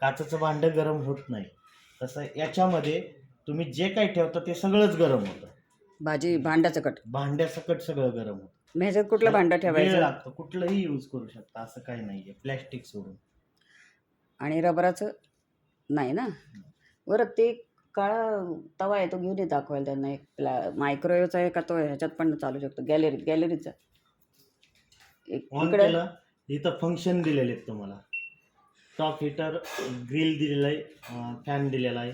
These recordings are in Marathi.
काचेचं भांडं गरम होत नाही, तसं याच्यामध्ये तुम्ही जे काही ठेवता ते सगळंच गरम होतं. भाजी भांड्यासकट भांड्यासकट सगळं गरम होतं. मग ह्याच्यात कुठलं भांडं वेळ ठेवायचं? लागतो, कुठलंही यूज करू शकता, असं काही नाहीये प्लॅस्टिक सोडून. आणि रबराचं नाही ना? बरं ते काळा तवा आहे तो घेऊन ये दाखवायला त्यांना. एक मायक्रोवेव्हचा आहे का तो ह्याच्यात पण चालू शकतो? गॅलरीचा एक ऑन इकडे केलं, इथं फंक्शन दिलेले आहेत तुम्हाला. टॉप हिटर, ग्रिल दिलेलं आहे, फॅन दिलेला आहे,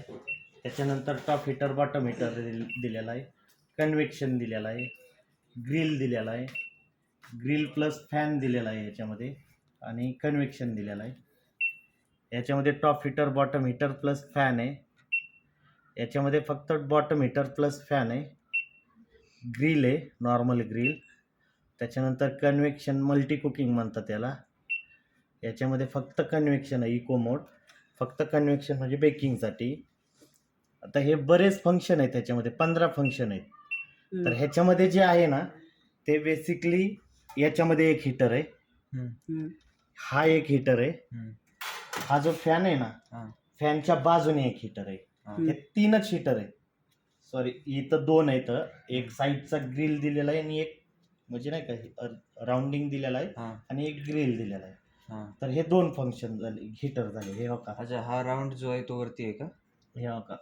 त्याच्यानंतर टॉप हिटर बॉटम हिटर दिलेला आहे, कन्व्हेक्शन दिलेला आहे, ग्रिल दिलेला आहे, ग्रिल प्लस फॅन दिलेला आहे याच्यामध्ये, आणि कन्व्हेक्शन दिलेला आहे. याच्यामध्ये top heater bottom heater plus fan आहे. याच्यामध्ये फक्त बॉटम हिटर प्लस फॅन आहे. ग्रिल आहे, नॉर्मल ग्रिल. त्याच्यानंतर कन्व्हेक्शन मल्टी कुकिंग म्हणतात त्याला. याच्यामध्ये फक्त कन्व्हेक्शन आहे, इको मोड. फक्त कन्व्हेक्शन म्हणजे बेकिंगसाठी. आता हे बरेच फंक्शन आहेत त्याच्यामध्ये, 15 फंक्शन आहेत. तर ह्याच्यामध्ये जे आहे ना ते बेसिकली याच्यामध्ये एक हीटर आहे, हा एक हीटर आहे, हा जो फॅन आहे ना फॅनच्या बाजूने एक हीटर आहे. हे 3च हीटर आहे. सॉरी, इथं 2 आहेत. एक साईडचा ग्रिल दिलेला आहे आणि एक म्हणजे नाही का राऊंडिंग दिलेला आहे आणि एक ग्रिल दिलेला आहे. तर हे 2 फंक्शन झाले, हीटर झाले. हे हो का? अच्छा, हा राऊंड जो आहे तो वरती आहे का? हे हो का?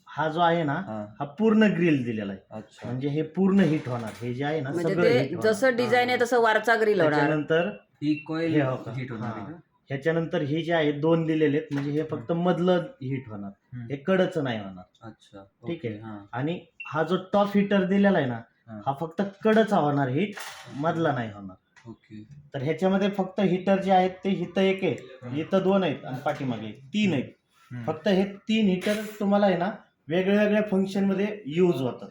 हा जो आहे ना हा पूर्ण ग्रिल दिलेला आहे. अच्छा, म्हणजे हे पूर्ण हिट होणार. हे जे आहे ना म्हणजे सगळं ते हिट होणार. जसं डिझाईन आहे तसं वरचा ग्रिल होणार. त्याच्यानंतर ही कॉईल हे हो का? हीट होणार आहे हां. का? ह्याच्यानंतर हे जे आहे 2 दिलेले आहेत, म्हणजे हे फक्त मधलं हिट होणार, हे कडचं नाही होणार. अच्छा, ठीक आहे. हां. आणि हा जो टॉप हिटर दिलेला आहे ना हां. हा फक्त कडचा होणार हिट, मधला नाही होणार. ओके. तर ह्याच्यामध्ये फक्त हिटर जे आहेत ते इथं एक आहे, इथं 2 आहेत आणि पाठीमागे 3 आहेत. फक्त हे 3 हिटर तुम्हाला आहे ना वेगळ्या वेगळ्या फंक्शनमध्ये यूज होतात.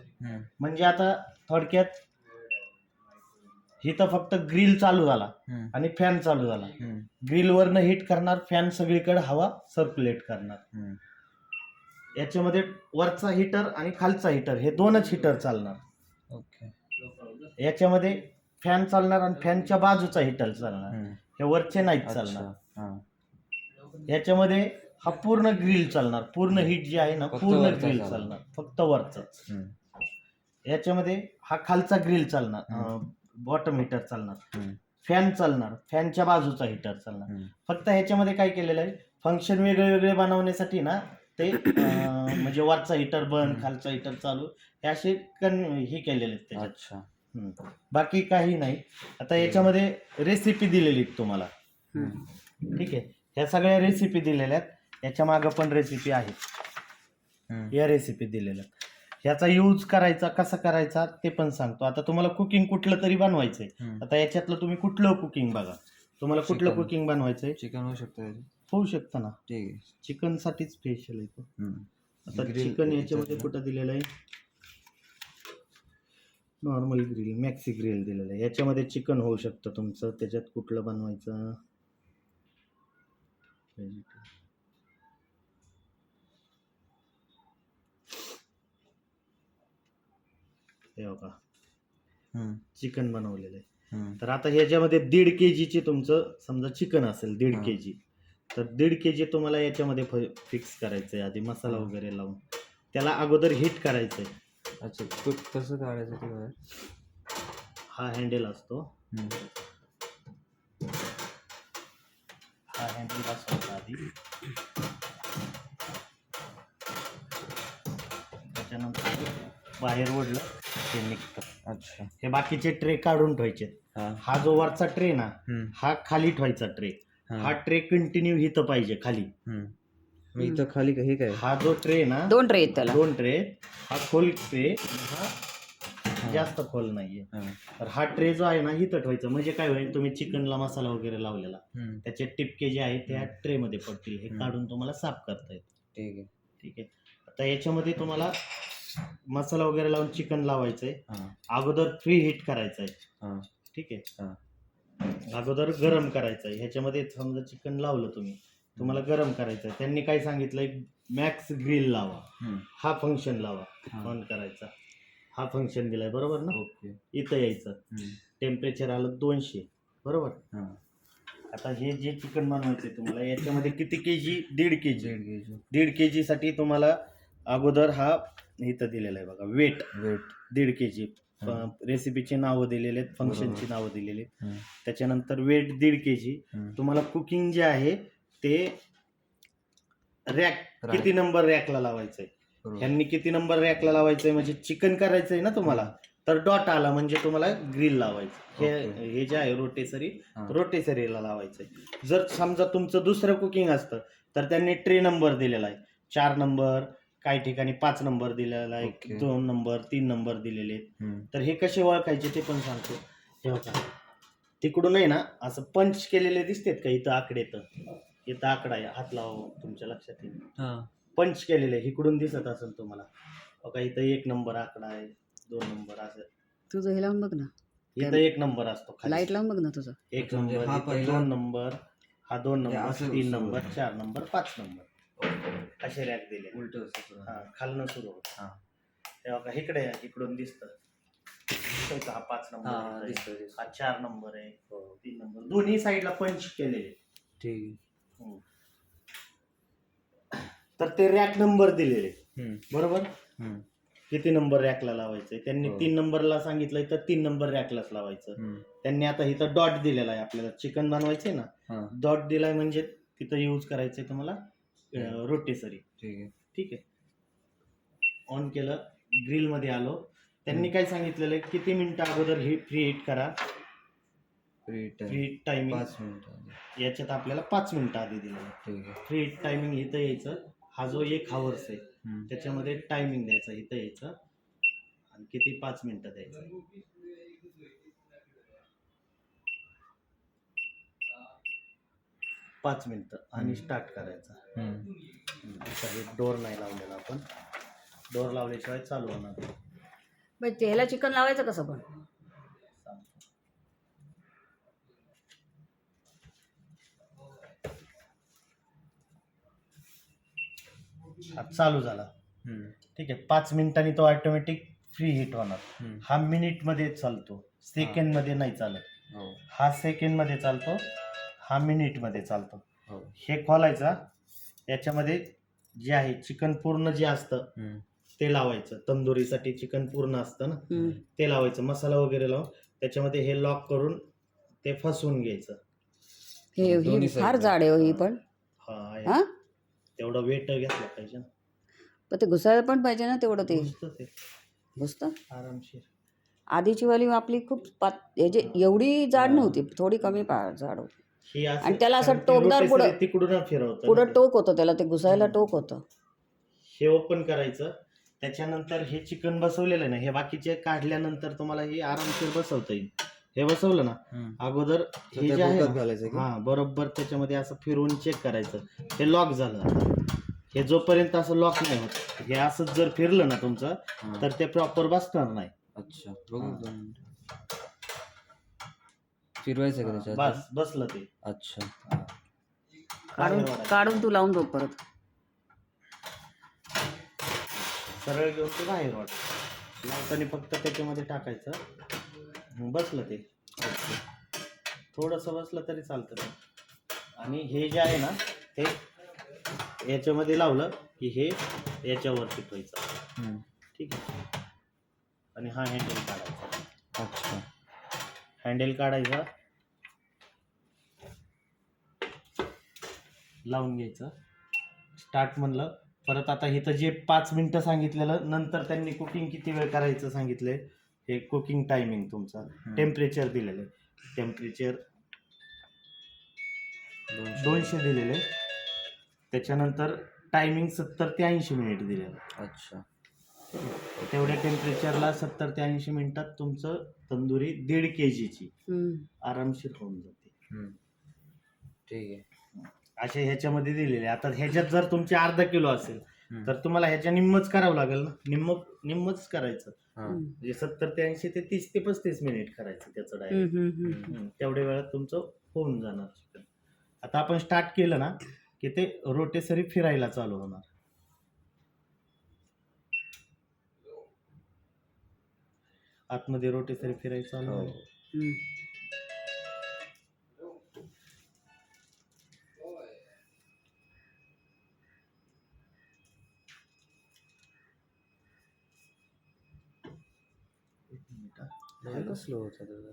म्हणजे आता थोडक्यात इथं फक्त ग्रिल चालू झाला आणि फॅन चालू झाला. ग्रिलवरनं हिट करणार, फॅन सगळीकडे हवा सर्क्युलेट करणार. याच्यामध्ये वरचा हिटर आणि खालचा हिटर हे 2च हिटर चालणार. ओके. याच्यामध्ये फॅन चालणार आणि फॅनच्या बाजूचा हिटर चालणार, हे वरचे नाहीत चालणार. याच्यामध्ये हा पूर्ण ग्रिल चालणार, पूर्ण हीट जी आहे ना पूर्ण ग्रिल चालणार, फक्त वरच. याच्यामध्ये हा खालचा ग्रिल चालणार, बॉटम हिटर चालणार, फॅन चालणार, फॅनच्या बाजूचा हिटर चालणार. फक्त ह्याच्यामध्ये काय केलेलं आहे, फंक्शन वेगळे वेगळे बनवण्यासाठी ना ते म्हणजे वरचा हिटर बंद, खालचा हिटर चालू, हे असे हे केलेले आहेत त्याच्यात. अच्छा. बाकी काही नाही. आता याच्यामध्ये रेसिपी दिलेली तुम्हाला. ठीक आहे, ह्या सगळ्या रेसिपी दिलेल्या आहेत. याच्या मागं पण रेसिपी आहेत, या रेसिपी दिलेल्या. ह्याचा यूज करायचा कसा करायचा ते पण सांगतो. आता तुम्हाला कुकिंग कुठलं तरी बनवायचंय, आता याच्यातलं तुम्ही कुठलं कुकिंग बघा, तुम्हाला कुठलं कुकिंग बनवायचंय. चिकन होऊ शकतं? होऊ शकतं ना, ठीक आहे. चिकन साठीच स्पेशल आहे तो. आता चिकन याच्यामध्ये कुठं दिलेलं आहे, नॉर्मल ग्रिल, मॅक्सी ग्रिल दिलेलं आहे. याच्यामध्ये चिकन होऊ शकतं तुमचं. त्याच्यात कुठलं बनवायचं, हे बघा चिकन बनवलेलं आहे. तर आता ह्याच्यामध्ये 1.5 kg तुमचं समजा चिकन असेल 1.5 kg, तर 1.5 kg तुम्हाला याच्यामध्ये फिक्स करायचंय. आधी मसाला वगैरे लावून त्याला अगोदर हिट करायचंय. अच्छा, कसं काढायचं ते बाहेर? हा हँडल असतो, हा हँडल असतो आधी. त्याच्यानंतर बाहेर ओढलं ते निघतं. अच्छा, हे बाकीचे ट्रे काढून ठेवायचे. हा जो वरचा ट्रे ना हा खाली ठेवायचा ट्रे. हा ट्रे कंटिन्यू इथं पाहिजे खाली. इथं खाली हे काय? हा जो ट्रे ना 2 ट्रे आहेत त्याला. 2 ट्रे, हा खोल ट्रे, हा जास्त खोल नाहीये. तर हा ट्रे जो आहे ना इथं ठेवायचा. म्हणजे काय होईल, तुम्ही चिकनला मसाला वगैरे लावलेला त्याचे टिपके जे आहेत त्या ट्रे मध्ये पडतील, हे काढून तुम्हाला साफ करता येईल. ठीक आहे. ठीक आहे. आता याच्यामध्ये तुम्हाला मसाला वगैरे लावून चिकन लावायचंय. अगोदर फ्री हीट करायचंय. ठीक आहे, अगोदर गरम करायचंय. ह्याच्यामध्ये समजा चिकन लावलं तुम्हाला गरम करायचंय. त्यांनी काय सांगितलंय, मॅक्स ग्रिल लावा, हा फंक्शन लावा ऑन करायचा, हा फंक्शन दिलाय बरोबर ना. ओके. इथं यायचं, टेम्परेचर आलं 200 बरोबर. आता हे जे चिकन बनवायचं तुम्हाला याच्यामध्ये किती केजी? 1.5 केजी. 1.5 kg 1.5 केजी साठी तुम्हाला अगोदर हा इथं दिलेला आहे बघा वेट वेट. 1.5 केजी. रेसिपीची नावं दिलेले आहेत, फंक्शनची नावं दिलेली आहेत. त्याच्यानंतर वेट 1.5 केजी. तुम्हाला कुकिंग जे आहे ते रॅक किती नंबर रॅकला लावायचंय, यांनी किती नंबर रॅकला लावायचंय म्हणजे चिकन करायचंय ना तुम्हाला, तर डॉट आला म्हणजे तुम्हाला ग्रिल लावायचं. हे जे आहे रोटेसरीला लावायचंय. जर समजा तुमचं दुसरं कुकिंग असतं तर त्यांनी ट्रे नंबर दिलेला आहे, 4 नंबर, काही ठिकाणी 5 नंबर दिलेला आहे, 2 नंबर 3 नंबर दिलेले आहेत. तर हे कसे ओळखायचे ते पण सांगतो. हे बघा तिकडून आहे ना असं पंच केलेले दिसतेत का इथं आकडे, तर इथं आकडा आहे, हात लावा तुमच्या लक्षात येईल. पंच केलेले इकडून दिसत असेल तुम्हाला बघा, इथं 1 नंबर आकडा आहे, 2 नंबर असं. तुझं हे लावून बघ ना, इथं 1 नंबर असतो खाली. लाईट लावून बघ ना तुझं. 1 म्हणजे नंबर, हा इथं पहिला- 2 नंबर, हा 2 नंबर, असं 3 सुरू नंबर, होतं. 4 नंबर, 5 नंबर असे रॅक दिले. उलट हा खालनं सुरू होत. हा. हे बघा इकडे आहे, इकडून दिसतं. हा 5 नंबर आहे, हा 4 नंबर आहे, 3 नंबर, दोन्ही साईडला पंच केलेले. ठीक हम्म. तर ते रॅक नंबर दिलेले आहे. बरोबर. किती नंबर रॅकला लावायचंय त्यांनी हो. 3 नंबरला सांगितलंय तर 3 नंबर रॅकलाच लावायचं. त्यांनी आता इथं डॉट दिलेला आहे, आपल्याला चिकन बनवायचंय ना, डॉट दिलाय म्हणजे तिथं यूज करायचंय तुम्हाला रोटेसरी. ठीक आहे. ऑन केलं, ग्रिल मध्ये आलो, त्यांनी काय सांगितलेलं आहे किती मिनिटं अगोदर हे फ्री हीट करा. फ्री हीट टायमिंग 5 मिनिटं. याच्यात आपल्याला 5 मिनिटं आधी दिलेलं आहे. ठीक आहे. फ्री हीट टायमिंग इथं यायचं, हा जो 1 हावर्स आहे त्याच्यामध्ये टायमिंग द्यायचा, इथं यायचं आणि किती 5 मिनिटं द्यायचं. 5 मिनिटं आणि स्टार्ट करायचा. डोर नाही लावलेला आपण, डोर लावल्याशिवाय चालू होणार नाही. बाई त्याला चिकन लावायचं कसं पण? चालू झाला. ठीक आहे, 5 मिनिटांनी तो ऑटोमॅटिक फ्री हिट होणार. हा मिनिट मध्ये चालतो, सेकंड मध्ये नाही चालत. हा सेकंड मध्ये चालतो, हा मिनिट मध्ये चालतो. हे खोलायचा, याच्यामध्ये जे आहे चिकन पूर्ण जे असतं ते लावायचं. तंदुरीसाठी चिकन पूर्ण असतं ना, ते लावायचं. मसाला वगैरे लावून त्याच्यामध्ये हे लॉक करून ते फसवून घ्यायचं. हे फार जाड आहे हो ही पण. हा तेवढा वेट घेतला पाहिजे ना, पण ते घुसायला पण पाहिजे ना तेवढं. ते घुसतं ते घुसतं आरामशीर. आधीची वाली आपली खूप याची एवढी जाड नव्हती, थोडी कमी जाड होती. हे आणि त्याला असं कारण ती टोकदार रोटेसरी तिकडून फिरवतं पुढं ना ते. टोक होतं त्याला, ते घुसायला टोक होतं. हे ओपन करायचं, त्याच्यानंतर हे चिकन बसवलेलं आहे ना, हे बाकीचे काढल्यानंतर तुम्हाला हे आरामशीर बसवता येईल. हे बसवलं ना अगोदर, हे जे आहे ना, हा बरोबर त्याच्यामध्ये असं फिरवून चेक करायचं हे लॉक झालं. हे जोपर्यंत असं लॉक नाही होत, हे असंच जर फिरलं ना तुमचं तर ते प्रॉपर बसणार नाही. अच्छा, बघू फिरवायचं का त्याच्यात? बस बसलं ते. अच्छा, काढून तू लावून बघ परत. सरळ घेऊन ते बाहेर वाट लावताना फक्त त्याच्यामध्ये टाकायचं, बसलं ते. थोडंसं बसलं तरी चालतं ते. आणि हे जे आहे ना ते याच्यामध्ये लावलं की हे याच्यावरती ठेवायचं. ठीक आहे. आणि हा हँडल काढायचा. अच्छा, हँडल काढायचा, लावून घ्यायचं, स्टार्ट म्हणलं. परत आता इथं जे 5 मिनिटं सांगितलेलं, नंतर त्यांनी कुकिंग किती वेळ करायचं सांगितलंय, हे कुकिंग टायमिंग तुमचा टेम्परेचर दिलेलं आहे. टेम्परेचर 200 दिलेले, त्याच्यानंतर टायमिंग 70 ते 80 मिनिट दिलेलं. अच्छा, तेवढ्या टेम्परेचरला 70 ते 80 मिनिटात तुमचं तंदुरी 1.5 केजीची आरामशीर होऊन जाते. ठीक आहे. असे ह्याच्यामध्ये दिलेले. आता ह्याच्यात जर तुमचे अर्धा किलो असेल तर तुम्हाला ह्याच्या निम्मच करावं लागेल ना, निम्मच करायचं. म्हणजे 70 ते 80 ते 30 ते 35 मिनिट करायचं त्याचं डायरेक्ट. तेवढ्या वेळात तुमचं होऊन जाणार चिकन. आता आपण स्टार्ट केलं ना की ते रोटेसरी फिरायला चालू होणार. आतमध्ये रोटेसरी फिरायला चालू होणार. यायला स्लो होता त्याचा